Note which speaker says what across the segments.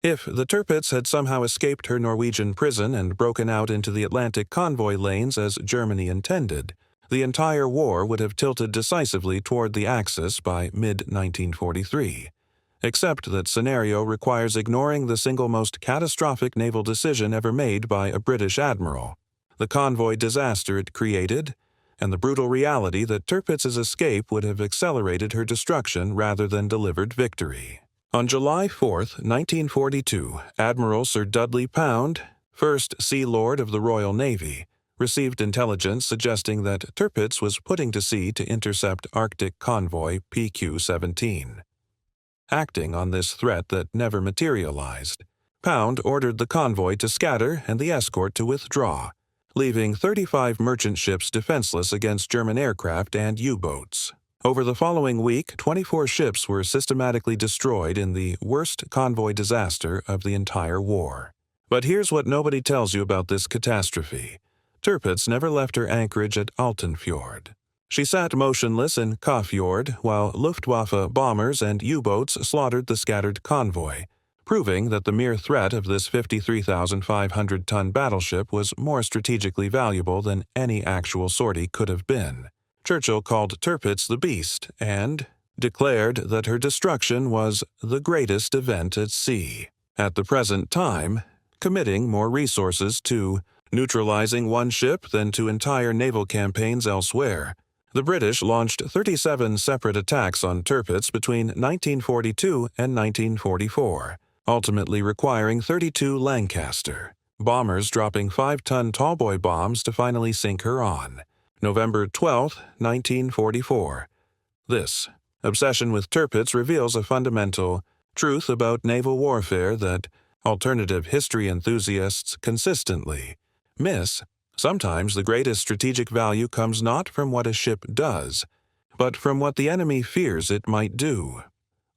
Speaker 1: If the Tirpitz had somehow escaped her Norwegian prison and broken out into the Atlantic convoy lanes as Germany intended, the entire war would have tilted decisively toward the Axis by mid-1943. Except that scenario requires ignoring the single most catastrophic naval decision ever made by a British admiral, the convoy disaster it created, and the brutal reality that Tirpitz's escape would have accelerated her destruction rather than delivered victory. On July 4, 1942, Admiral Sir Dudley Pound, First Sea Lord of the Royal Navy, received intelligence suggesting that Tirpitz was putting to sea to intercept Arctic convoy PQ-17. Acting on this threat that never materialized, Pound ordered the convoy to scatter and the escort to withdraw, leaving 35 merchant ships defenseless against German aircraft and U-boats. Over the following week, 24 ships were systematically destroyed in the worst convoy disaster of the entire war. But here's what nobody tells you about this catastrophe. Tirpitz never left her anchorage at Altenfjord. She sat motionless in Kafjord while Luftwaffe bombers and U-boats slaughtered the scattered convoy, proving that the mere threat of this 53,500-ton battleship was more strategically valuable than any actual sortie could have been. Churchill called Tirpitz the Beast and declared that her destruction was the greatest event at sea. At the present time, committing more resources to neutralizing one ship than to entire naval campaigns elsewhere, the British launched 37 separate attacks on Tirpitz between 1942 and 1944, ultimately requiring 32 Lancaster bombers dropping 5-ton tallboy bombs to finally sink her on November 12, 1944. This obsession with Tirpitz reveals a fundamental truth about naval warfare that alternative history enthusiasts consistently miss. Sometimes the greatest strategic value comes not from what a ship does, but from what the enemy fears it might do.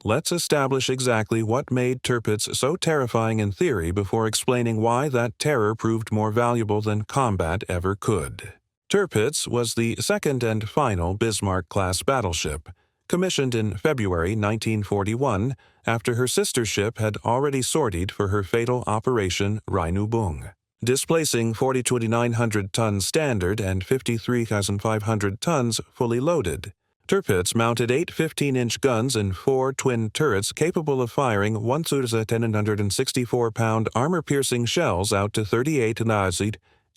Speaker 1: Let's establish exactly what made Tirpitz so terrifying in theory before explaining why that terror proved more valuable than combat ever could. Tirpitz was the second and final Bismarck-class battleship, commissioned in February 1941 after her sister ship had already sortied for her fatal Operation Rheinübung. Displacing 4,200 tons standard and 53,500 tons fully loaded, Tirpitz mounted 8 15-inch guns and 4 twin turrets capable of firing 1,764-pound armor-piercing shells out to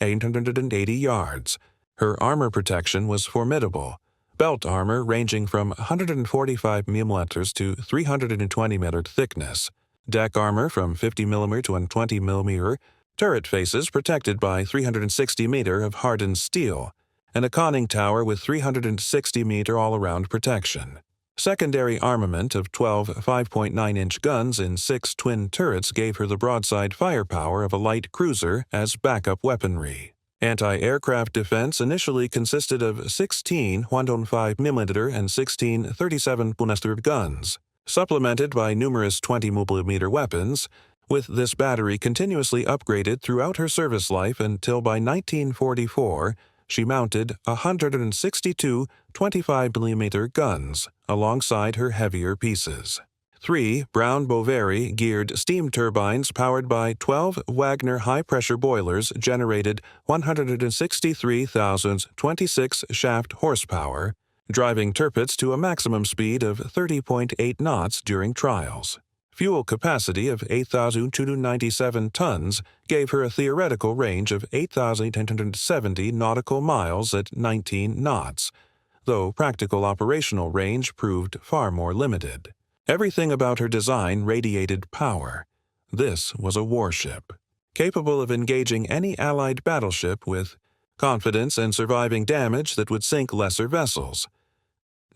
Speaker 1: 880 yards. Her armor protection was formidable, belt armor ranging from 145 mm to 320 mm thickness, deck armor from 50 mm to 120 mm, turret faces protected by 360 meter of hardened steel, and a conning tower with 360 meter all-around protection. Secondary armament of 12 5.9-inch guns in 6 twin turrets gave her the broadside firepower of a light cruiser as backup weaponry. Anti-aircraft defense initially consisted of 16 105mm and 16 37mm guns, supplemented by numerous 20mm weapons, with this battery continuously upgraded throughout her service life until by 1944 she mounted 162 25mm guns alongside her heavier pieces. 3 Brown Boveri geared steam turbines powered by 12 Wagner high-pressure boilers generated 163,026 shaft horsepower, driving Tirpitz to a maximum speed of 30.8 knots during trials. Fuel capacity of 8,297 tons gave her a theoretical range of 8,870 nautical miles at 19 knots, though practical operational range proved far more limited. Everything about her design radiated power. This was a warship, capable of engaging any Allied battleship with confidence and surviving damage that would sink lesser vessels.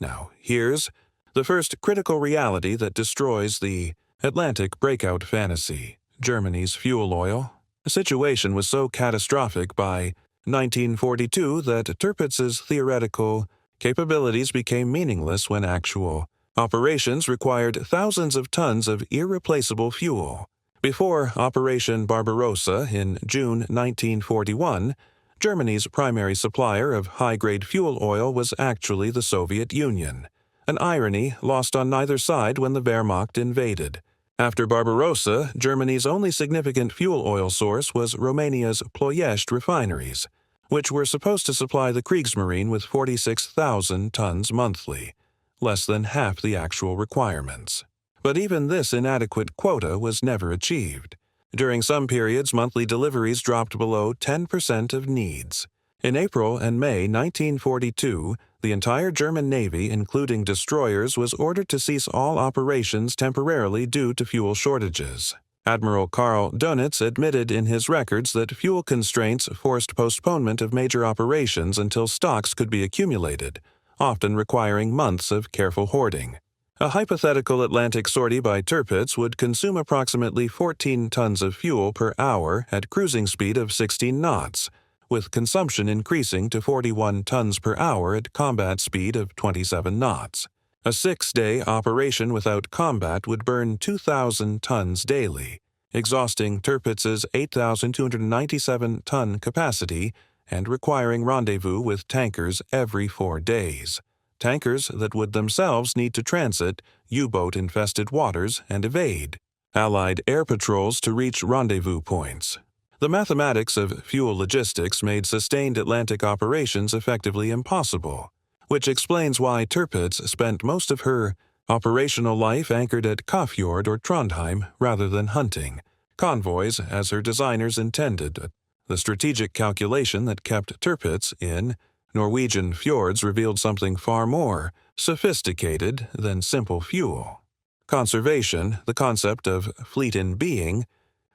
Speaker 1: Now, here's the first critical reality that destroys the Atlantic breakout fantasy: Germany's fuel oil. The situation was so catastrophic by 1942 that Tirpitz's theoretical capabilities became meaningless when actual operations required thousands of tons of irreplaceable fuel. Before Operation Barbarossa in June 1941, Germany's primary supplier of high-grade fuel oil was actually the Soviet Union, an irony lost on neither side when the Wehrmacht invaded. After Barbarossa, Germany's only significant fuel oil source was Romania's Ploiești refineries, which were supposed to supply the Kriegsmarine with 46,000 tons monthly, less than half the actual requirements. But even this inadequate quota was never achieved. During some periods, monthly deliveries dropped below 10% of needs. In April and May 1942, the entire German Navy, including destroyers, was ordered to cease all operations temporarily due to fuel shortages. Admiral Karl Dönitz admitted in his records that fuel constraints forced postponement of major operations until stocks could be accumulated, often requiring months of careful hoarding. A hypothetical Atlantic sortie by Tirpitz would consume approximately 14 tons of fuel per hour at cruising speed of 16 knots, with consumption increasing to 41 tons per hour at combat speed of 27 knots. A 6-day operation without combat would burn 2,000 tons daily, exhausting Tirpitz's 8,297-ton capacity and requiring rendezvous with tankers every 4 days. Tankers that would themselves need to transit U-boat-infested waters and evade Allied air patrols to reach rendezvous points. The mathematics of fuel logistics made sustained Atlantic operations effectively impossible, which explains why Tirpitz spent most of her operational life anchored at Kafjord or Trondheim rather than hunting convoys as her designers intended. The strategic calculation that kept Tirpitz in Norwegian fjords revealed something far more sophisticated than simple fuel. Conservation, the concept of fleet in being,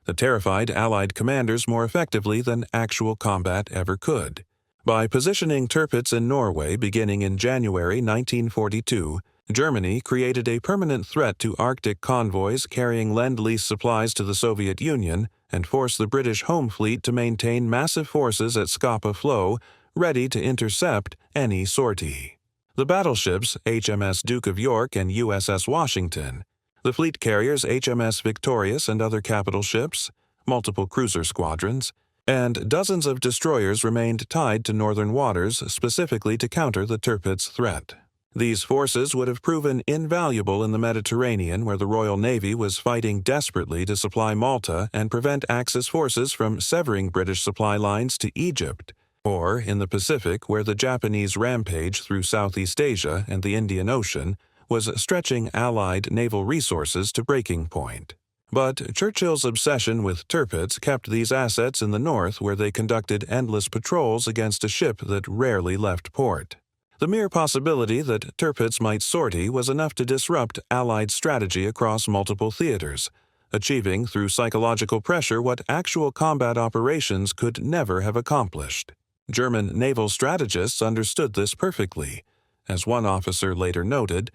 Speaker 1: that terrified Allied commanders more effectively than actual combat ever could. By positioning Tirpitz in Norway beginning in January 1942, Germany created a permanent threat to Arctic convoys carrying Lend-Lease supplies to the Soviet Union and forced the British Home Fleet to maintain massive forces at Scapa Flow, ready to intercept any sortie. The battleships HMS Duke of York and USS Washington, the fleet carriers HMS Victorious and other capital ships, multiple cruiser squadrons, and dozens of destroyers remained tied to northern waters specifically to counter the Tirpitz threat. These forces would have proven invaluable in the Mediterranean, where the Royal Navy was fighting desperately to supply Malta and prevent Axis forces from severing British supply lines to Egypt, or in the Pacific, where the Japanese rampage through Southeast Asia and the Indian Ocean was stretching Allied naval resources to breaking point. But Churchill's obsession with Tirpitz kept these assets in the north, where they conducted endless patrols against a ship that rarely left port. The mere possibility that Tirpitz might sortie was enough to disrupt Allied strategy across multiple theaters, achieving through psychological pressure what actual combat operations could never have accomplished. German naval strategists understood this perfectly. As one officer later noted,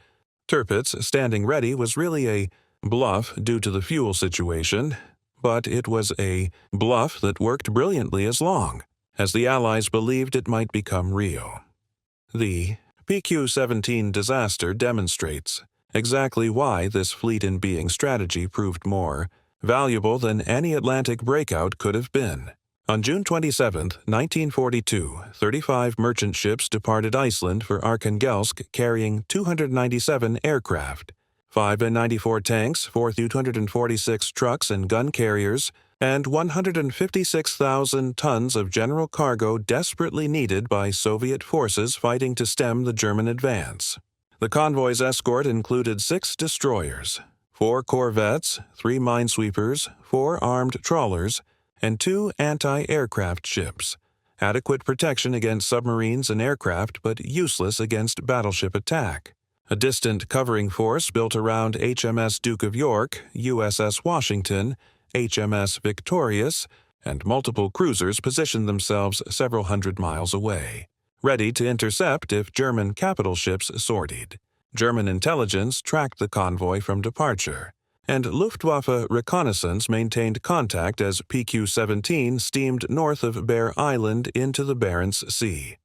Speaker 1: Tirpitz standing ready was really a bluff due to the fuel situation, but it was a bluff that worked brilliantly as long as the Allies believed it might become real. The PQ-17 disaster demonstrates exactly why this fleet-in-being strategy proved more valuable than any Atlantic breakout could have been. On June 27, 1942, 35 merchant ships departed Iceland for Arkhangelsk carrying 297 aircraft, 5 N-94 tanks, 4,246 trucks and gun carriers, and 156,000 tons of general cargo desperately needed by Soviet forces fighting to stem the German advance. The convoy's escort included 6 destroyers, 4 corvettes, 3 minesweepers, 4 armed trawlers, and 2 anti-aircraft ships, adequate protection against submarines and aircraft but useless against battleship attack. A distant covering force built around HMS Duke of York, USS Washington, HMS Victorious, and multiple cruisers positioned themselves several hundred miles away, ready to intercept if German capital ships sortied. German intelligence tracked the convoy from departure, and Luftwaffe reconnaissance maintained contact as PQ-17 steamed north of Bear Island into the Barents Sea.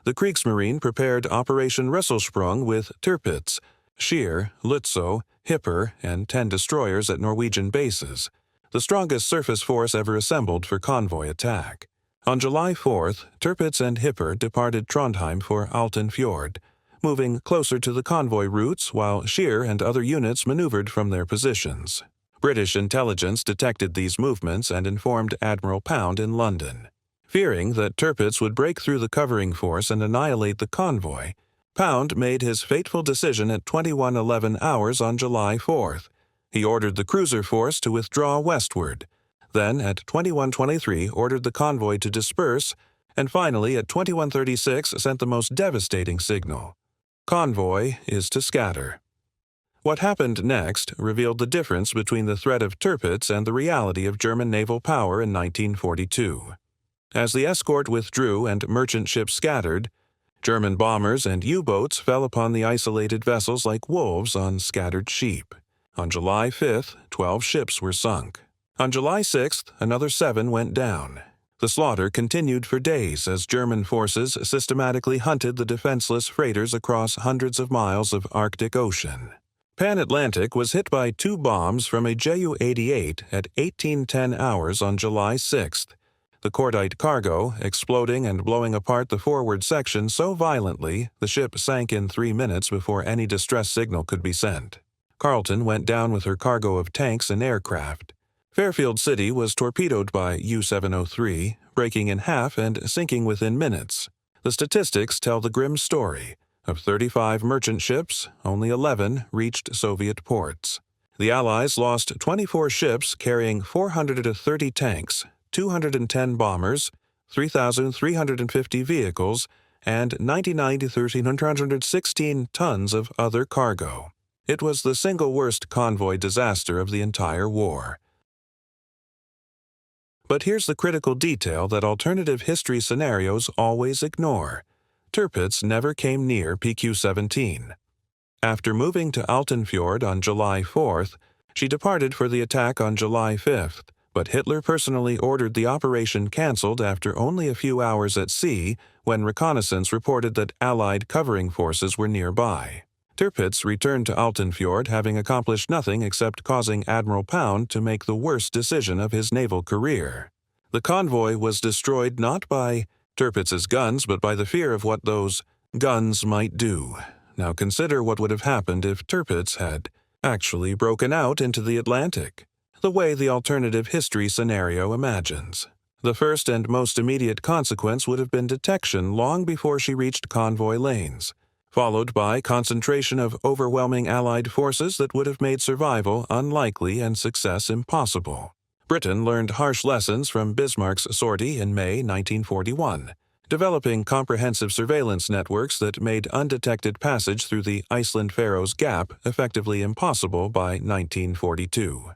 Speaker 1: The Kriegsmarine prepared Operation Rüsselsprung with Tirpitz, Scheer, Lützow, Hipper, and 10 destroyers at Norwegian bases, the strongest surface force ever assembled for convoy attack. On July 4th, Tirpitz and Hipper departed Trondheim for Alten Fjord, moving closer to the convoy routes while Scheer and other units maneuvered from their positions. British intelligence detected these movements and informed Admiral Pound in London. Fearing that Tirpitz would break through the covering force and annihilate the convoy, Pound made his fateful decision at 21:11 hours on July 4th. He ordered the cruiser force to withdraw westward, then at 21:23 ordered the convoy to disperse, and finally at 21:36 sent the most devastating signal: "Convoy is to scatter." What happened next revealed the difference between the threat of Tirpitz and the reality of German naval power in 1942. As the escort withdrew and merchant ships scattered, German bombers and U-boats fell upon the isolated vessels like wolves on scattered sheep. On July 5th, 12 ships were sunk. On July 6th, another 7 went down. The slaughter continued for days as German forces systematically hunted the defenseless freighters across hundreds of miles of Arctic Ocean. Pan-Atlantic was hit by 2 bombs from a Ju-88 at 18:10 hours on July 6th. The cordite cargo, exploding and blowing apart the forward section so violently the ship sank in 3 minutes before any distress signal could be sent. Carleton went down with her cargo of tanks and aircraft. Fairfield City was torpedoed by U-703, breaking in half and sinking within minutes. The statistics tell the grim story. Of 35 merchant ships, only 11 reached Soviet ports. The Allies lost 24 ships carrying 430 tanks, 210 bombers, 3,350 vehicles, and 99 to 1,316 tons of other cargo. It was the single worst convoy disaster of the entire war. But here's the critical detail that alternative history scenarios always ignore. Tirpitz never came near PQ-17. After moving to Altenfjord on July 4th, she departed for the attack on July 5th, but Hitler personally ordered the operation cancelled after only a few hours at sea when reconnaissance reported that Allied covering forces were nearby. Tirpitz returned to Altenfjord having accomplished nothing except causing Admiral Pound to make the worst decision of his naval career. The convoy was destroyed not by Tirpitz's guns but by the fear of what those guns might do. Now consider what would have happened if Tirpitz had actually broken out into the Atlantic, the way the alternative history scenario imagines. The first and most immediate consequence would have been detection long before she reached convoy lanes, followed by concentration of overwhelming Allied forces that would have made survival unlikely and success impossible. Britain learned harsh lessons from Bismarck's sortie in May 1941, developing comprehensive surveillance networks that made undetected passage through the Iceland-Faroes Gap effectively impossible by 1942.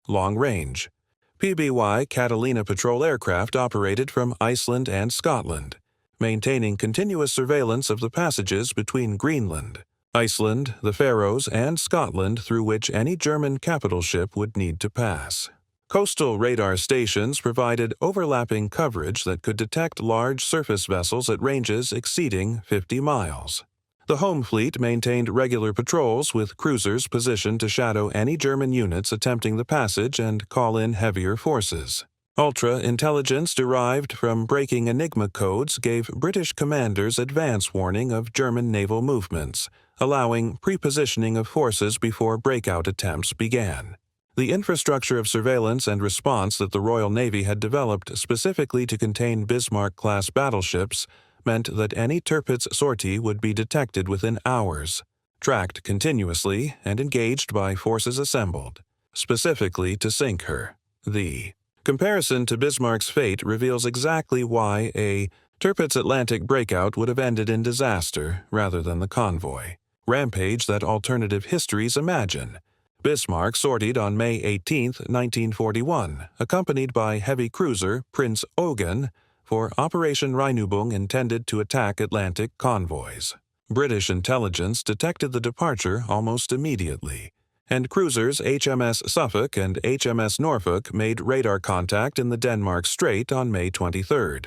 Speaker 1: Long range. PBY Catalina patrol aircraft operated from Iceland and Scotland, maintaining continuous surveillance of the passages between Greenland, Iceland, the Faroes, and Scotland through which any German capital ship would need to pass. Coastal radar stations provided overlapping coverage that could detect large surface vessels at ranges exceeding 50 miles. The home fleet maintained regular patrols with cruisers positioned to shadow any German units attempting the passage and call in heavier forces. Ultra-intelligence derived from breaking Enigma codes gave British commanders advance warning of German naval movements, allowing pre-positioning of forces before breakout attempts began. The infrastructure of surveillance and response that the Royal Navy had developed specifically to contain Bismarck-class battleships meant that any Tirpitz sortie would be detected within hours, tracked continuously, and engaged by forces assembled, specifically to sink her. The comparison to Bismarck's fate reveals exactly why a Tirpitz Atlantic breakout would have ended in disaster rather than the convoy rampage that alternative histories imagine. Bismarck sortied on May 18, 1941, accompanied by heavy cruiser Prinz Eugen for Operation Rheinübung intended to attack Atlantic convoys. British intelligence detected the departure almost immediately, and cruisers HMS Suffolk and HMS Norfolk made radar contact in the Denmark Strait on May 23.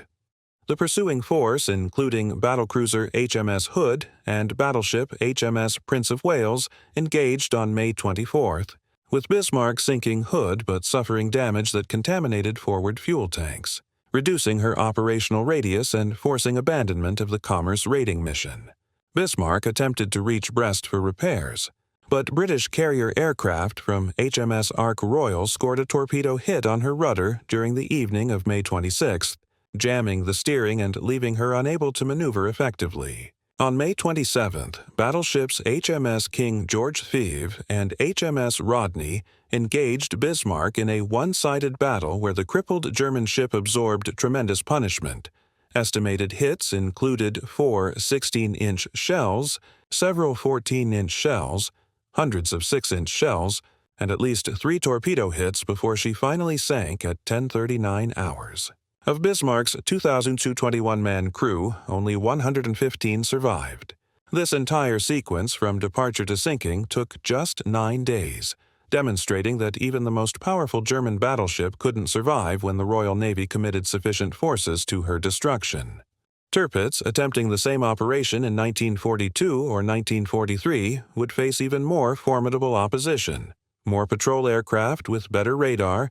Speaker 1: The pursuing force, including battlecruiser HMS Hood and battleship HMS Prince of Wales, engaged on May 24, with Bismarck sinking Hood but suffering damage that contaminated forward fuel tanks, reducing her operational radius and forcing abandonment of the Commerce raiding mission. Bismarck attempted to reach Brest for repairs, But British carrier aircraft from HMS Ark Royal scored a torpedo hit on her rudder during the evening of May 26, jamming the steering and leaving her unable to maneuver effectively. On May 27th, battleships HMS King George V and HMS Rodney engaged Bismarck in a one-sided battle where the crippled German ship absorbed tremendous punishment. Estimated hits included 4 16-inch shells, several 14-inch shells, hundreds of 6-inch shells, and at least 3 torpedo hits before she finally sank at 10:39 hours. Of Bismarck's 2,221-man crew, only 115 survived. This entire sequence from departure to sinking took just 9 days, demonstrating that even the most powerful German battleship couldn't survive when the Royal Navy committed sufficient forces to her destruction. Tirpitz, attempting the same operation in 1942 or 1943, would face even more formidable opposition: more patrol aircraft with better radar,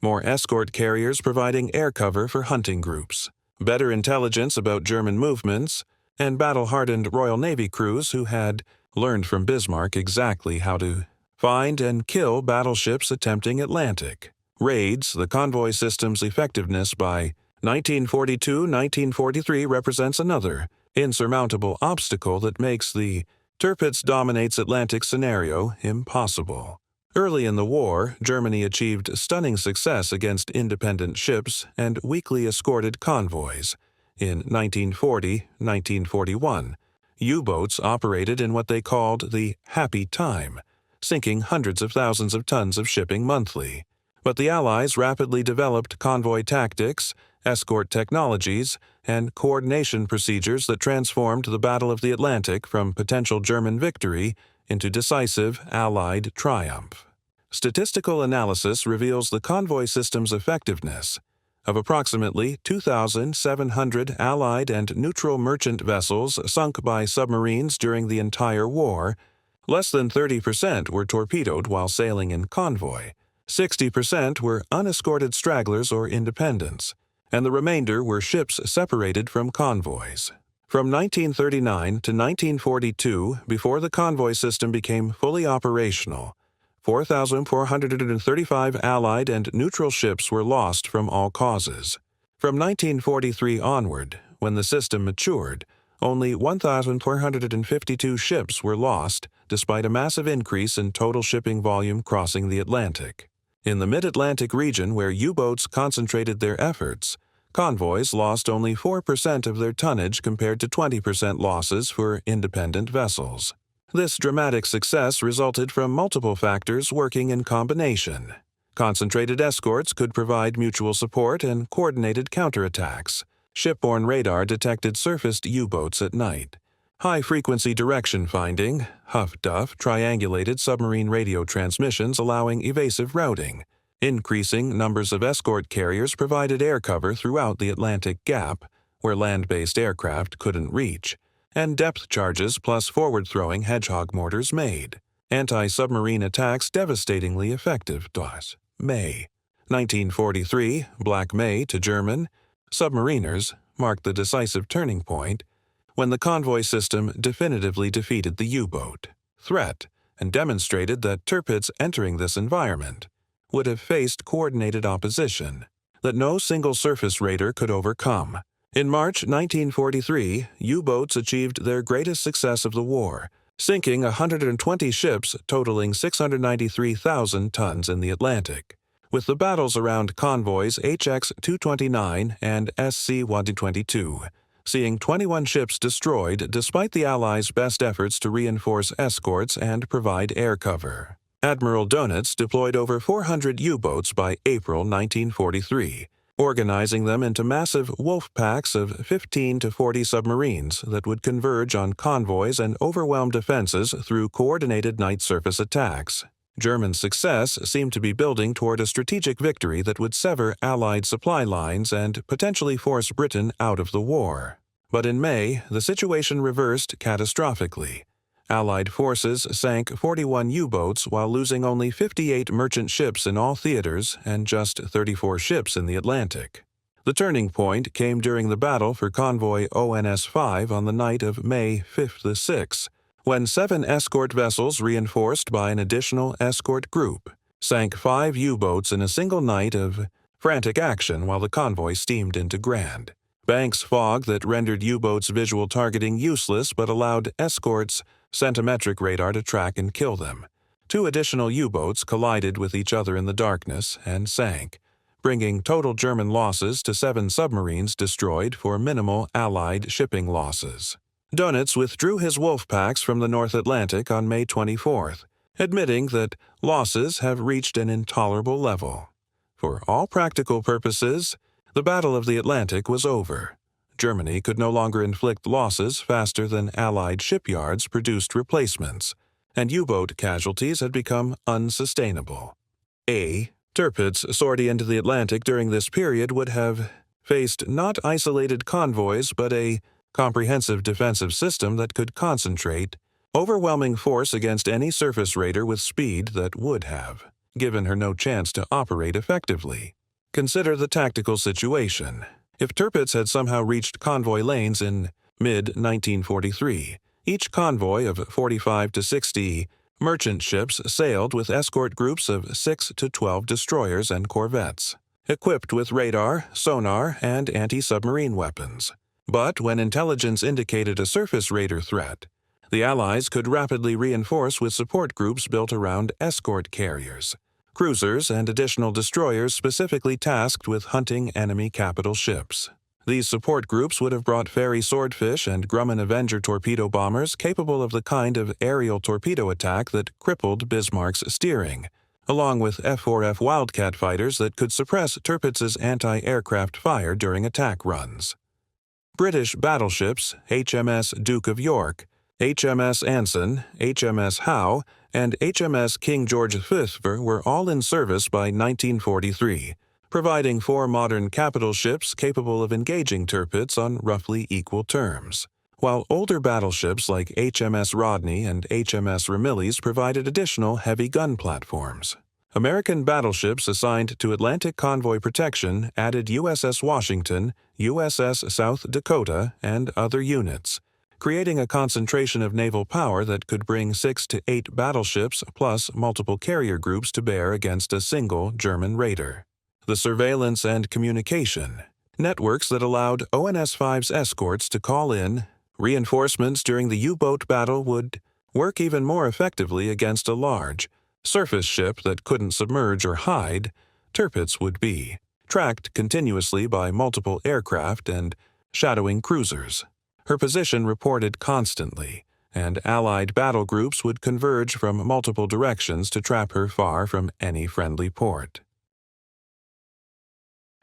Speaker 1: more escort carriers providing air cover for hunting groups, better intelligence about German movements, and battle-hardened Royal Navy crews who had learned from Bismarck exactly how to find and kill battleships attempting Atlantic raids. The convoy system's effectiveness by 1942-1943 represents another insurmountable obstacle that makes the Tirpitz dominates Atlantic scenario impossible. Early in the war, Germany achieved stunning success against independent ships and weakly escorted convoys. In 1940-1941, U-boats operated in what they called the happy time, sinking hundreds of thousands of tons of shipping monthly. But the Allies rapidly developed convoy tactics, escort technologies, and coordination procedures that transformed the Battle of the Atlantic from potential German victory into decisive Allied triumph. Statistical analysis reveals the convoy system's effectiveness. Of approximately 2,700 Allied and neutral merchant vessels sunk by submarines during the entire war, less than 30% were torpedoed while sailing in convoy, 60% were unescorted stragglers or independents, and the remainder were ships separated from convoys. From 1939 to 1942, before the convoy system became fully operational, 4,435 Allied and neutral ships were lost from all causes. From 1943 onward, when the system matured, only 1,452 ships were lost, despite a massive increase in total shipping volume crossing the Atlantic. In the mid-Atlantic region where U-boats concentrated their efforts, convoys lost only 4% of their tonnage compared to 20% losses for independent vessels. This dramatic success resulted from multiple factors working in combination. Concentrated escorts could provide mutual support and coordinated counterattacks. Shipborne radar detected surfaced U-boats at night. High-frequency direction finding, HUF-DUF, triangulated submarine radio transmissions allowing evasive routing. Increasing numbers of escort carriers provided air cover throughout the Atlantic Gap, where land-based aircraft couldn't reach, and depth charges plus forward-throwing hedgehog mortars made anti-submarine attacks devastatingly effective. May 1943, Black May to German submariners, marked the decisive turning point when the convoy system definitively defeated the U-boat threat and demonstrated that Tirpitz entering this environment would have faced coordinated opposition that no single surface raider could overcome. In March 1943, U-boats achieved their greatest success of the war, sinking 120 ships totaling 693,000 tons in the Atlantic, with the battles around convoys HX-229 and SC-122, seeing 21 ships destroyed despite the Allies' best efforts to reinforce escorts and provide air cover. Admiral Donitz deployed over 400 U-boats by April 1943, organizing them into massive wolf packs of 15 to 40 submarines that would converge on convoys and overwhelm defenses through coordinated night surface attacks. German success seemed to be building toward a strategic victory that would sever Allied supply lines and potentially force Britain out of the war. But in May, the situation reversed catastrophically. Allied forces sank 41 U-boats while losing only 58 merchant ships in all theaters and just 34 ships in the Atlantic. The turning point came during the battle for convoy ONS-5 on the night of May 5-6, when 7 escort vessels reinforced by an additional escort group sank 5 U-boats in a single night of frantic action while the convoy steamed into Grand Banks fog that rendered U-boats' visual targeting useless but allowed escorts' centimetric radar to track and kill them. 2 additional U-boats collided with each other in the darkness and sank, bringing total German losses to 7 submarines destroyed for minimal Allied shipping losses. Dönitz withdrew his wolf packs from the North Atlantic on May 24th, admitting that losses have reached an intolerable level. For all practical purposes, the Battle of the Atlantic was over. Germany could no longer inflict losses faster than Allied shipyards produced replacements, and U-boat casualties had become unsustainable. Tirpitz's sortie into the Atlantic during this period would have faced not isolated convoys but a comprehensive defensive system that could concentrate overwhelming force against any surface raider with speed that would have given her no chance to operate effectively. Consider the tactical situation. If Tirpitz had somehow reached convoy lanes in mid-1943, each convoy of 45 to 60 merchant ships sailed with escort groups of 6 to 12 destroyers and corvettes, equipped with radar, sonar, and anti-submarine weapons. But when intelligence indicated a surface raider threat, the Allies could rapidly reinforce with support groups built around escort carriers, cruisers, and additional destroyers specifically tasked with hunting enemy capital ships. These support groups would have brought Fairey Swordfish and Grumman Avenger torpedo bombers capable of the kind of aerial torpedo attack that crippled Bismarck's steering, along with F-4F Wildcat fighters that could suppress Tirpitz's anti-aircraft fire during attack runs. British battleships HMS Duke of York, HMS Anson, HMS Howe, and HMS King George V were all in service by 1943, providing 4 modern capital ships capable of engaging Tirpitz on roughly equal terms, while older battleships like HMS Rodney and HMS Ramillies provided additional heavy gun platforms. American battleships assigned to Atlantic convoy protection added USS Washington, USS South Dakota, and other units, creating a concentration of naval power that could bring 6 to 8 battleships plus multiple carrier groups to bear against a single German raider. The surveillance and communication networks that allowed ONS-5's escorts to call in reinforcements during the U-boat battle would work even more effectively against a large surface ship that couldn't submerge or hide. Tirpitz would be tracked continuously by multiple aircraft and shadowing cruisers. Her position reported constantly, and Allied battle groups would converge from multiple directions to trap her far from any friendly port.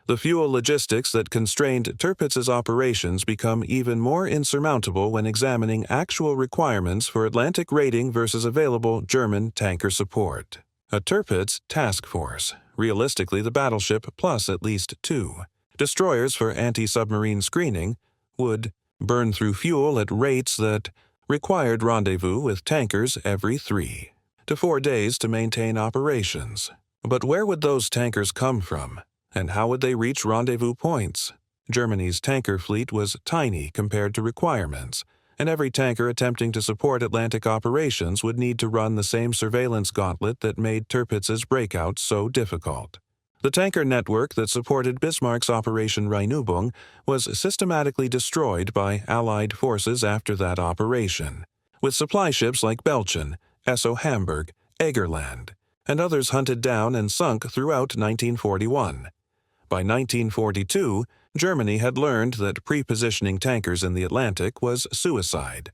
Speaker 1: The fuel logistics that constrained Tirpitz's operations become even more insurmountable when examining actual requirements for Atlantic raiding versus available German tanker support. A Tirpitz task force, realistically the battleship plus at least 2 destroyers for anti-submarine screening, would burn through fuel at rates that required rendezvous with tankers every 3 to 4 days to maintain operations. But where would those tankers come from, and how would they reach rendezvous points? Germany's tanker fleet was tiny compared to requirements, and every tanker attempting to support Atlantic operations would need to run the same surveillance gauntlet that made Tirpitz's breakout so difficult. The tanker network that supported Bismarck's Operation Rheinübung was systematically destroyed by Allied forces after that operation, with supply ships like Belchen, Esso Hamburg, Egerland, and others hunted down and sunk throughout 1941. By 1942, Germany had learned that pre-positioning tankers in the Atlantic was suicide.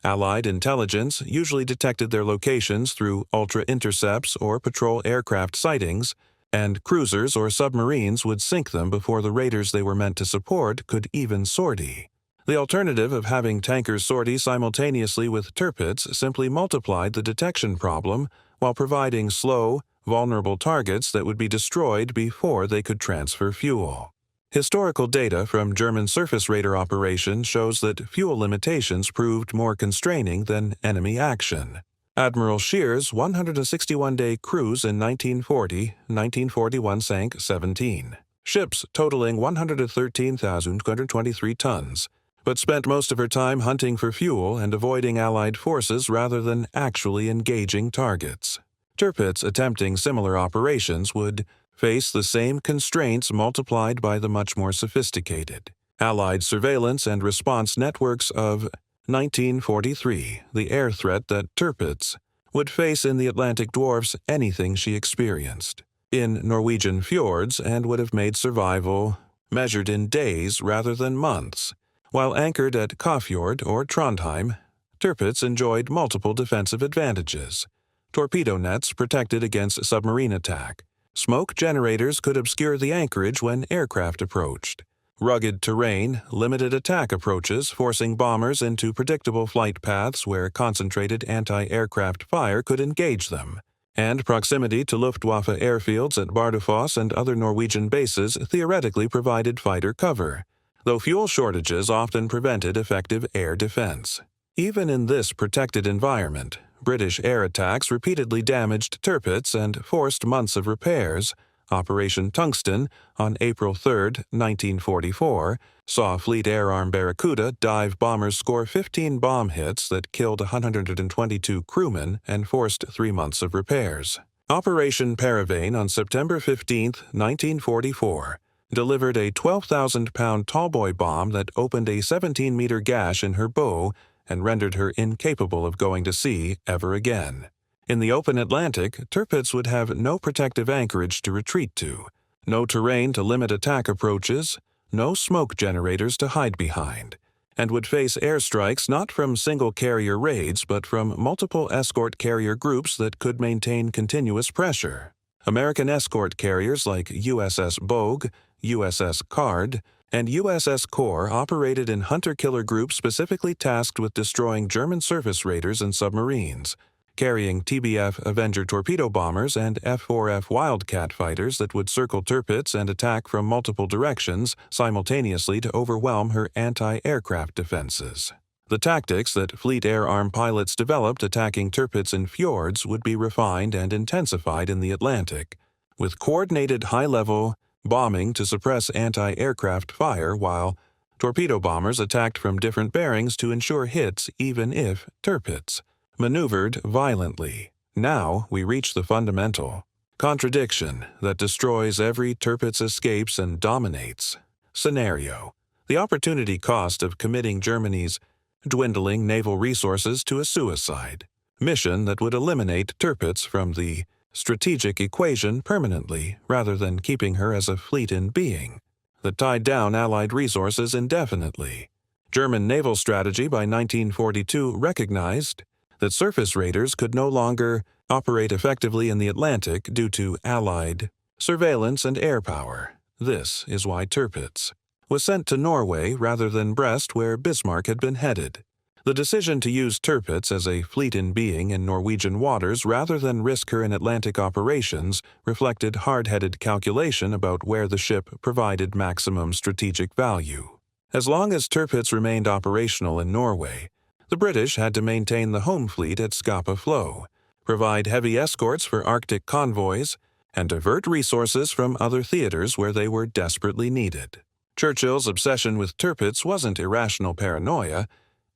Speaker 1: Allied intelligence usually detected their locations through ultra-intercepts or patrol aircraft sightings, and cruisers or submarines would sink them before the raiders they were meant to support could even sortie. The alternative of having tankers sortie simultaneously with Tirpitz simply multiplied the detection problem while providing slow, vulnerable targets that would be destroyed before they could transfer fuel. Historical data from German surface raider operations shows that fuel limitations proved more constraining than enemy action. Admiral Scheer's 161-day cruise in 1941 sank 17 ships totaling 113,223 tons, but spent most of her time hunting for fuel and avoiding Allied forces rather than actually engaging targets. Tirpitz attempting similar operations would face the same constraints multiplied by the much more sophisticated Allied surveillance and response networks of 1943, the air threat that Tirpitz would face in the Atlantic dwarfs anything she experienced in Norwegian fjords and would have made survival measured in days rather than months. While anchored at Kafjord or Trondheim, Tirpitz enjoyed multiple defensive advantages. Torpedo nets protected against submarine attack. Smoke generators could obscure the anchorage when aircraft approached. Rugged terrain limited attack approaches, forcing bombers into predictable flight paths where concentrated anti-aircraft fire could engage them. And proximity to Luftwaffe airfields at Bardufoss and other Norwegian bases theoretically provided fighter cover, though fuel shortages often prevented effective air defense. Even in this protected environment, British air attacks repeatedly damaged Tirpitz and forced months of repairs. Operation Tungsten, on April 3, 1944, saw Fleet Air Arm Barracuda dive bombers score 15 bomb hits that killed 122 crewmen and forced 3 months of repairs. Operation Paravane on September 15, 1944, delivered a 12,000-pound tallboy bomb that opened a 17-meter gash in her bow and rendered her incapable of going to sea ever again. In the open Atlantic, Tirpitz would have no protective anchorage to retreat to, no terrain to limit attack approaches, no smoke generators to hide behind, and would face airstrikes not from single-carrier raids but from multiple escort carrier groups that could maintain continuous pressure. American escort carriers like USS Bogue, USS Card, and USS Core operated in hunter-killer groups specifically tasked with destroying German surface raiders and submarines, carrying TBF Avenger torpedo bombers and F-4F Wildcat fighters that would circle Tirpitz and attack from multiple directions simultaneously to overwhelm her anti-aircraft defenses. The tactics that Fleet Air Arm pilots developed attacking Tirpitz in fjords would be refined and intensified in the Atlantic, with coordinated high-level bombing to suppress anti-aircraft fire while torpedo bombers attacked from different bearings to ensure hits even if Tirpitz maneuvered violently. Now we reach the fundamental contradiction that destroys every Tirpitz escapes and dominates scenario: the opportunity cost of committing Germany's dwindling naval resources to a suicide mission that would eliminate Tirpitz from the strategic equation permanently rather than keeping her as a fleet in being that tied down Allied resources indefinitely. German naval strategy by 1942 recognized that surface raiders could no longer operate effectively in the Atlantic due to Allied surveillance and air power. This is why Tirpitz was sent to Norway rather than Brest, where Bismarck had been headed. The decision to use Tirpitz as a fleet in being in Norwegian waters rather than risk her in Atlantic operations reflected hard-headed calculation about where the ship provided maximum strategic value. As long as Tirpitz remained operational in Norway, the British had to maintain the home fleet at Scapa Flow, provide heavy escorts for Arctic convoys, and divert resources from other theaters where they were desperately needed. Churchill's obsession with Tirpitz wasn't irrational paranoia.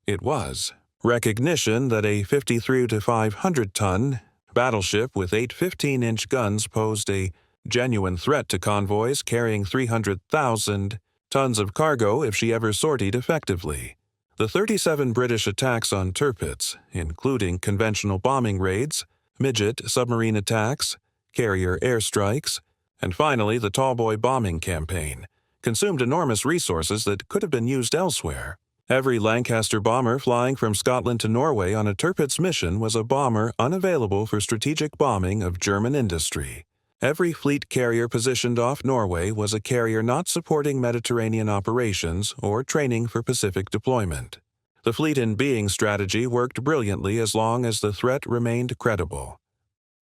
Speaker 1: It was recognition that a 53 to 500-ton battleship with 8 15-inch guns posed a genuine threat to convoys carrying 300,000 tons of cargo if she ever sortied effectively. The 37 British attacks on Tirpitz, including conventional bombing raids, midget submarine attacks, carrier airstrikes, and finally the tallboy bombing campaign, consumed enormous resources that could have been used elsewhere. Every Lancaster bomber flying from Scotland to Norway on a Tirpitz mission was a bomber unavailable for strategic bombing of German industry. Every fleet carrier positioned off Norway was a carrier not supporting Mediterranean operations or training for Pacific deployment. The fleet in being strategy worked brilliantly as long as the threat remained credible.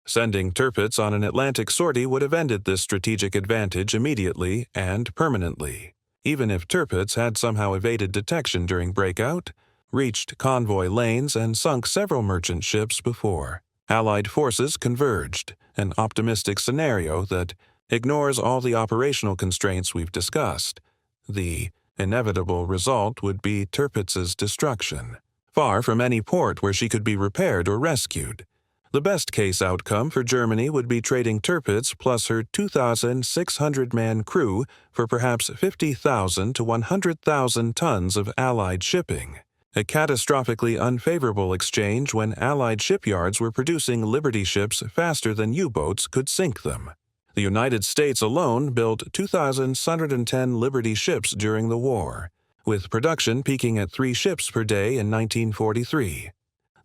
Speaker 1: Sending Tirpitz on an Atlantic sortie would have ended this strategic advantage immediately and permanently. Even if Tirpitz had somehow evaded detection during breakout, reached convoy lanes, and sunk several merchant ships before Allied forces converged, an optimistic scenario that ignores all the operational constraints we've discussed. The Inevitable result would be Tirpitz's destruction, far from any port where she could be repaired or rescued. The best-case outcome for Germany would be trading Tirpitz plus her 2,600-man crew for perhaps 50,000 to 100,000 tons of Allied shipping, a catastrophically unfavorable exchange when Allied shipyards were producing Liberty ships faster than U-boats could sink them. The United States alone built 2,610 Liberty ships during the war, with production peaking at 3 ships per day in 1943.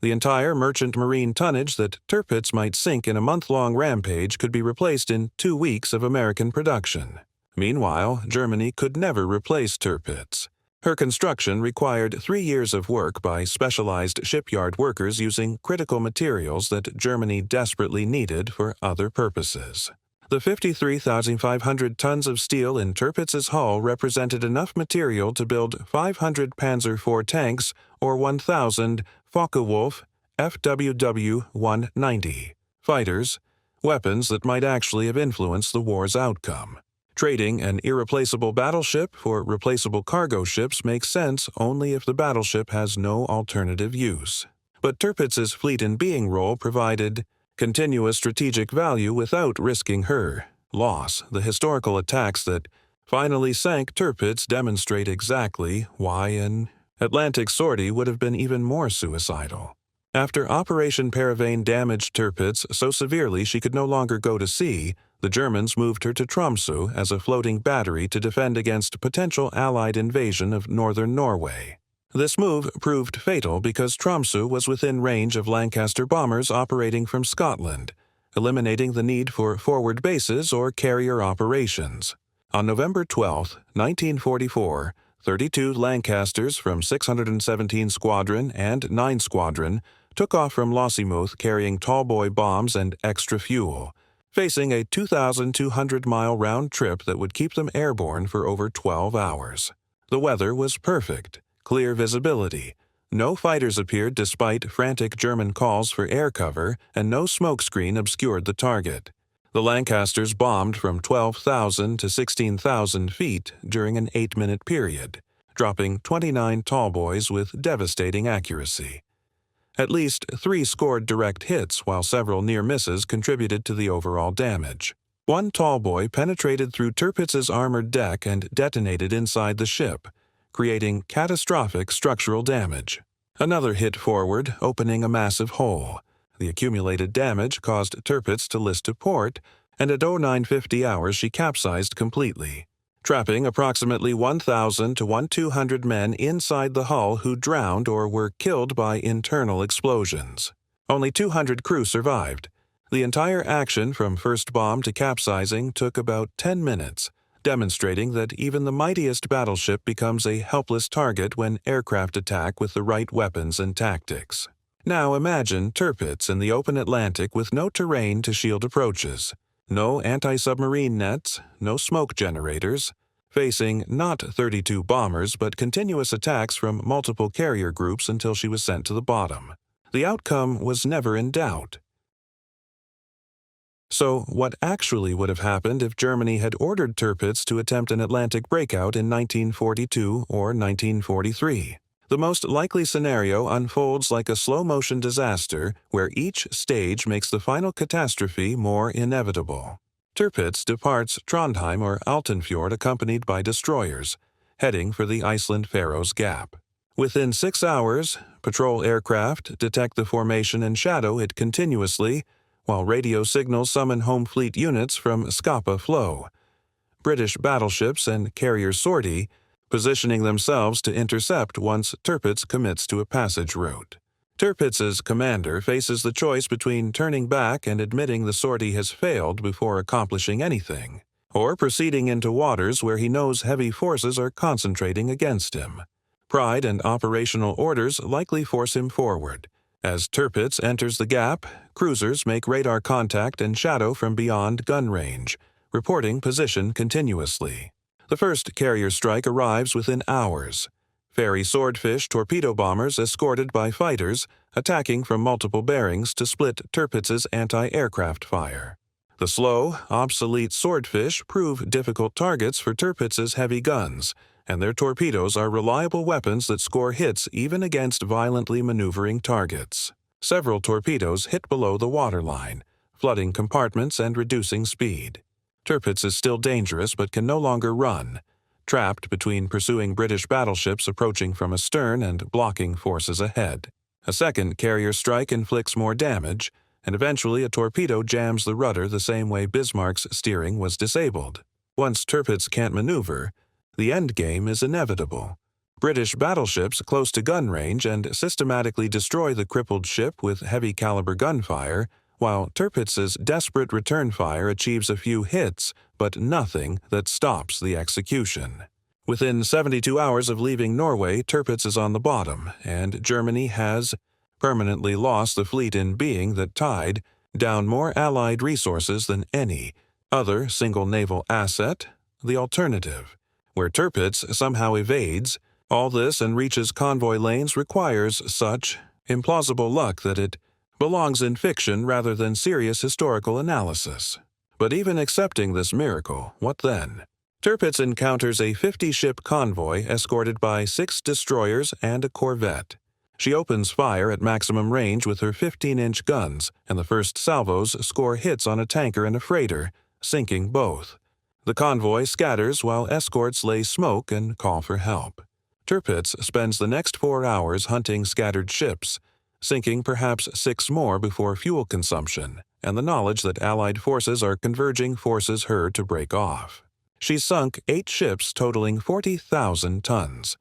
Speaker 1: The entire merchant marine tonnage that Tirpitz might sink in a month-long rampage could be replaced in 2 weeks of American production. Meanwhile, Germany could never replace Tirpitz. Her construction required 3 years of work by specialized shipyard workers using critical materials that Germany desperately needed for other purposes. The 53,500 tons of steel in Tirpitz's hull represented enough material to build 500 Panzer IV tanks or 1,000 Focke-Wulf FWW-190 fighters, weapons that might actually have influenced the war's outcome. Trading an irreplaceable battleship for replaceable cargo ships makes sense only if the battleship has no alternative use. But Tirpitz's fleet in being role provided continuous strategic value without risking her loss. The historical attacks that finally sank Tirpitz demonstrate exactly why an Atlantic sortie would have been even more suicidal. After Operation Paravane damaged Tirpitz so severely she could no longer go to sea, the Germans moved her to Tromsø as a floating battery to defend against potential Allied invasion of northern Norway. This move proved fatal because Tromsø was within range of Lancaster bombers operating from Scotland, eliminating the need for forward bases or carrier operations. On November 12, 1944, 32 Lancasters from 617 Squadron and 9 Squadron took off from Lossiemouth carrying tallboy bombs and extra fuel, facing a 2,200-mile round trip that would keep them airborne for over 12 hours. The weather was perfect, clear visibility. No fighters appeared despite frantic German calls for air cover, and no smokescreen obscured the target. The Lancasters bombed from 12,000 to 16,000 feet during an 8-minute period, dropping 29 tallboys with devastating accuracy. At least 3 scored direct hits, while several near misses contributed to the overall damage. One tallboy penetrated through Tirpitz's armored deck and detonated inside the ship, creating catastrophic structural damage. Another hit forward, opening a massive hole. The accumulated damage caused Tirpitz to list to port, and at 0950 hours she capsized completely, trapping approximately 1,000 to 1,200 men inside the hull who drowned or were killed by internal explosions. Only 200 crew survived. The entire action from first bomb to capsizing took about 10 minutes, demonstrating that even the mightiest battleship becomes a helpless target when aircraft attack with the right weapons and tactics. Now imagine Tirpitz in the open Atlantic with no terrain to shield approaches, no anti-submarine nets, no smoke generators, facing not 32 bombers but continuous attacks from multiple carrier groups until she was sent to the bottom. The outcome was never in doubt. So what actually would have happened if Germany had ordered Tirpitz to attempt an Atlantic breakout in 1942 or 1943? The most likely scenario unfolds like a slow-motion disaster where each stage makes the final catastrophe more inevitable. Tirpitz departs Trondheim or Altenfjord accompanied by destroyers, heading for the Iceland-Faroes Gap. Within 6 hours, patrol aircraft detect the formation and shadow it continuously, while radio signals summon home fleet units from Scapa Flow. British battleships and carrier sortie, positioning themselves to intercept once Tirpitz commits to a passage route. Tirpitz's commander faces the choice between turning back and admitting the sortie has failed before accomplishing anything, or proceeding into waters where he knows heavy forces are concentrating against him. Pride and operational orders likely force him forward. As Tirpitz enters the gap, cruisers make radar contact and shadow from beyond gun range, reporting position continuously. The first carrier strike arrives within hours. Ferry Swordfish torpedo bombers escorted by fighters, attacking from multiple bearings to split Tirpitz's anti-aircraft fire. The slow, obsolete Swordfish prove difficult targets for Tirpitz's heavy guns, and their torpedoes are reliable weapons that score hits even against violently maneuvering targets. Several torpedoes hit below the waterline, flooding compartments and reducing speed. Tirpitz is still dangerous but can no longer run, trapped between pursuing British battleships approaching from astern and blocking forces ahead. A second carrier strike inflicts more damage, and eventually a torpedo jams the rudder the same way Bismarck's steering was disabled. Once Tirpitz can't maneuver, the endgame is inevitable. British battleships close to gun range and systematically destroy the crippled ship with heavy-caliber gunfire, while Tirpitz's desperate return fire achieves a few hits, but nothing that stops the execution. Within 72 hours of leaving Norway, Tirpitz is on the bottom, and Germany has permanently lost the fleet in being that tied down more Allied resources than any other single naval asset, the alternative, where Tirpitz somehow evades all this and reaches convoy lanes requires such implausible luck that it belongs in fiction rather than serious historical analysis. But even accepting this miracle, what then? Tirpitz encounters a 50-ship convoy escorted by 6 destroyers and a corvette. She opens fire at maximum range with her 15-inch guns, and the first salvos score hits on a tanker and a freighter, sinking both. The convoy scatters while escorts lay smoke and call for help. Tirpitz spends the next 4 hours hunting scattered ships, sinking perhaps 6 more before fuel consumption, and the knowledge that Allied forces are converging forces her to break off. She's sunk 8 ships totaling 40,000 tons.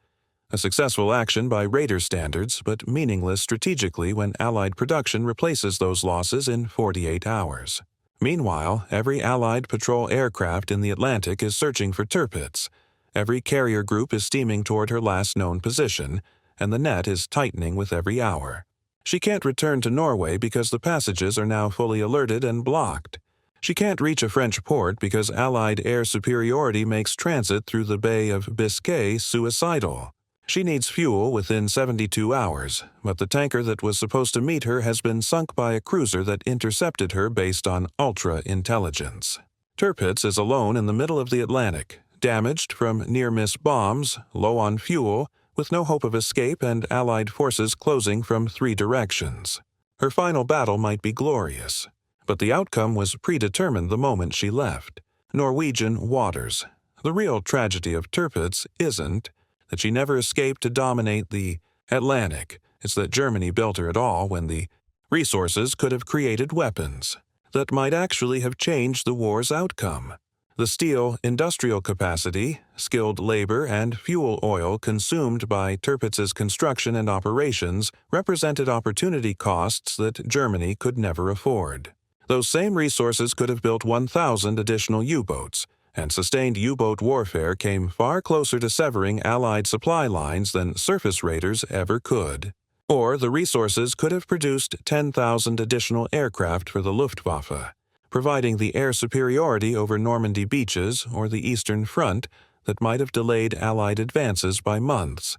Speaker 1: A successful action by raider standards, but meaningless strategically when Allied production replaces those losses in 48 hours. Meanwhile, every Allied patrol aircraft in the Atlantic is searching for Tirpitz. Every carrier group is steaming toward her last known position, and the net is tightening with every hour. She can't return to Norway because the passages are now fully alerted and blocked. She can't reach a French port because Allied air superiority makes transit through the Bay of Biscay suicidal. She needs fuel within 72 hours, but the tanker that was supposed to meet her has been sunk by a cruiser that intercepted her based on ultra-intelligence. Tirpitz is alone in the middle of the Atlantic, damaged from near-miss bombs, low on fuel, with no hope of escape and Allied forces closing from 3 directions. Her final battle might be glorious, but the outcome was predetermined the moment she left. Norwegian waters. The real tragedy of Tirpitz isn't that she never escaped to dominate the Atlantic. It's that Germany built her at all when the resources could have created weapons that might actually have changed the war's outcome. The steel industrial capacity, skilled labor, and fuel oil consumed by Tirpitz's construction and operations represented opportunity costs that Germany could never afford. Those same resources could have built 1,000 additional U-boats, and sustained U-boat warfare came far closer to severing Allied supply lines than surface raiders ever could. Or the resources could have produced 10,000 additional aircraft for the Luftwaffe, providing the air superiority over Normandy beaches or the Eastern Front that might have delayed Allied advances by months.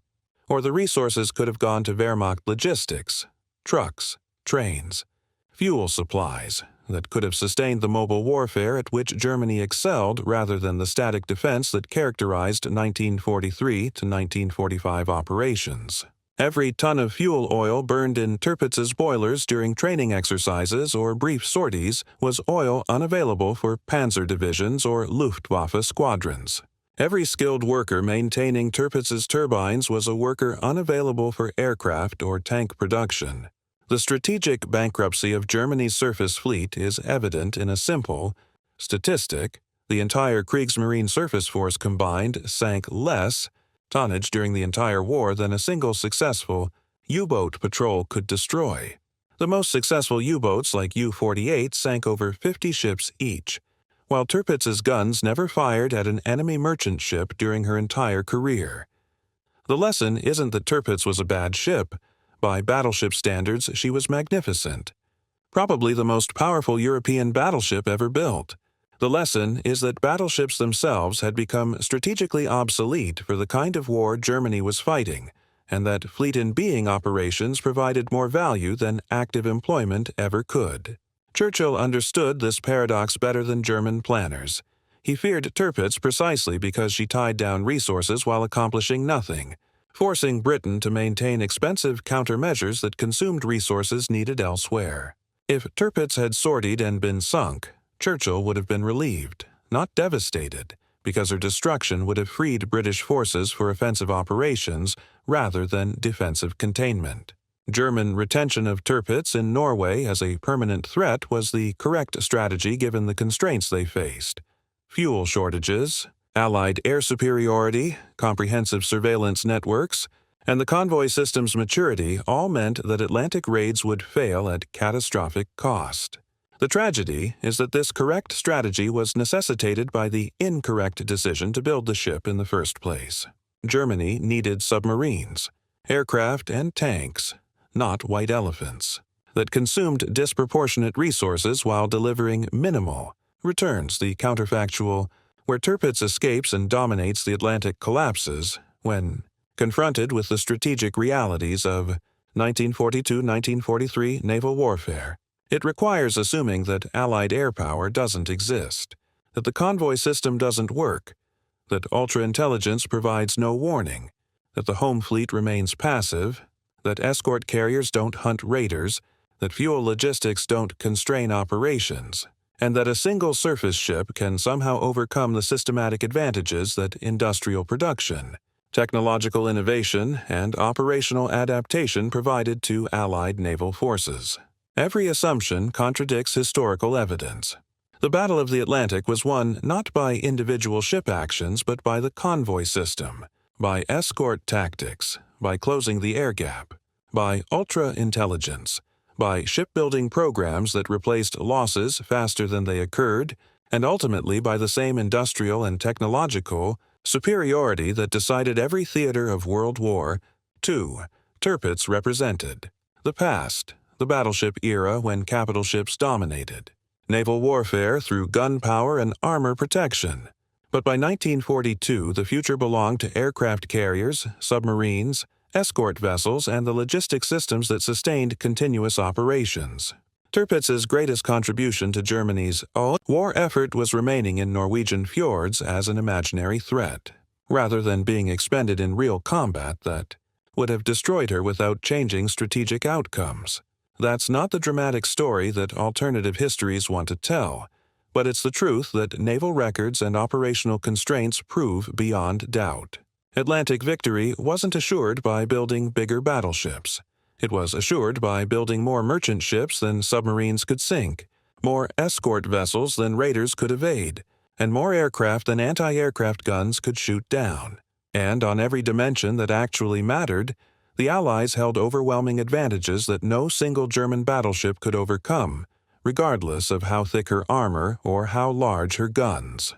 Speaker 1: Or the resources could have gone to Wehrmacht logistics, trucks, trains, fuel supplies that could have sustained the mobile warfare at which Germany excelled rather than the static defense that characterized 1943 to 1945 operations. Every ton of fuel oil burned in Tirpitz's boilers during training exercises or brief sorties was oil unavailable for panzer divisions or Luftwaffe squadrons. Every skilled worker maintaining Tirpitz's turbines was a worker unavailable for aircraft or tank production. The strategic bankruptcy of Germany's surface fleet is evident in a simple statistic. The entire Kriegsmarine surface force combined sank less tonnage during the entire war than a single successful U-boat patrol could destroy. The most successful U-boats like U-48 sank over 50 ships each, while Tirpitz's guns never fired at an enemy merchant ship during her entire career. The lesson isn't that Tirpitz was a bad ship. By battleship standards, she was magnificent. Probably the most powerful European battleship ever built. The lesson is that battleships themselves had become strategically obsolete for the kind of war Germany was fighting, and that fleet-in-being operations provided more value than active employment ever could. Churchill understood this paradox better than German planners. He feared Tirpitz precisely because she tied down resources while accomplishing nothing, forcing Britain to maintain expensive countermeasures that consumed resources needed elsewhere. If Tirpitz had sortied and been sunk, Churchill would have been relieved, not devastated, because her destruction would have freed British forces for offensive operations rather than defensive containment. German retention of Tirpitz in Norway as a permanent threat was the correct strategy given the constraints they faced. Fuel shortages, Allied air superiority, comprehensive surveillance networks, and the convoy system's maturity all meant that Atlantic raids would fail at catastrophic cost. The tragedy is that this correct strategy was necessitated by the incorrect decision to build the ship in the first place. Germany needed submarines, aircraft, and tanks, not white elephants, that consumed disproportionate resources while delivering minimal returns. The counterfactual, where Tirpitz escapes and dominates the Atlantic, collapses when confronted with the strategic realities of 1942-1943 naval warfare. It requires assuming that Allied air power doesn't exist, that the convoy system doesn't work, that ultra-intelligence provides no warning, that the home fleet remains passive, that escort carriers don't hunt raiders, that fuel logistics don't constrain operations, and that a single surface ship can somehow overcome the systematic advantages that industrial production, technological innovation, and operational adaptation provided to Allied naval forces. Every assumption contradicts historical evidence. The Battle of the Atlantic was won not by individual ship actions but by the convoy system, by escort tactics, by closing the air gap, by ultra-intelligence, by shipbuilding programs that replaced losses faster than they occurred, and ultimately by the same industrial and technological superiority that decided every theater of World War II. Tirpitz represented the past, the battleship era when capital ships dominated, naval warfare through gun power and armor protection. But by 1942, the future belonged to aircraft carriers, submarines, escort vessels, and the logistic systems that sustained continuous operations. Tirpitz's greatest contribution to Germany's war effort was remaining in Norwegian fjords as an imaginary threat, rather than being expended in real combat that would have destroyed her without changing strategic outcomes. That's not the dramatic story that alternative histories want to tell, but it's the truth that naval records and operational constraints prove beyond doubt. Atlantic victory wasn't assured by building bigger battleships. It was assured by building more merchant ships than submarines could sink, more escort vessels than raiders could evade, and more aircraft than anti-aircraft guns could shoot down. And on every dimension that actually mattered, the Allies held overwhelming advantages that no single German battleship could overcome, regardless of how thick her armor or how large her guns.